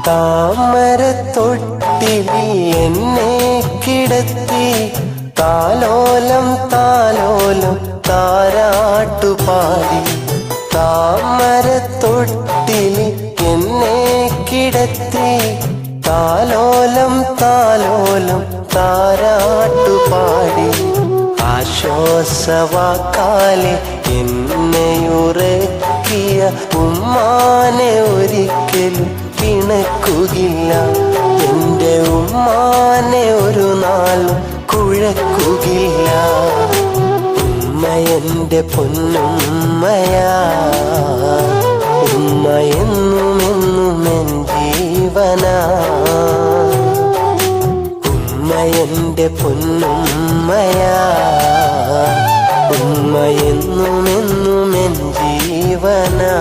താമരത്തൊട്ടിലിൽ എന്നെ കിടത്തി താലോലം താലോലം താരാട്ടുപാടി. താമരത്തൊട്ടിലിൽ എന്നെ കിടത്തി താലോലം താലോലം താരാട്ടുപാടി. ആശ്വാസവാക്കാലെ എന്നെയുറക്കിയ ഉമ്മാനെ ഒരിക്കലും പിണക്കുകില്ല. എൻ്റെ ഉമ്മാനെ ഒരു നാളും കുഴക്കുകില്ല. ഉമ്മ എൻ്റെ പൊന്നുമ്മയാ, ഉമ്മ എന്നും എന്നും എൻ ജീവനാ. ഉമ്മ എൻ്റെ പൊന്നുമ്മയാ, ഉമ്മ എന്നും എന്നും എൻ ജീവനാ.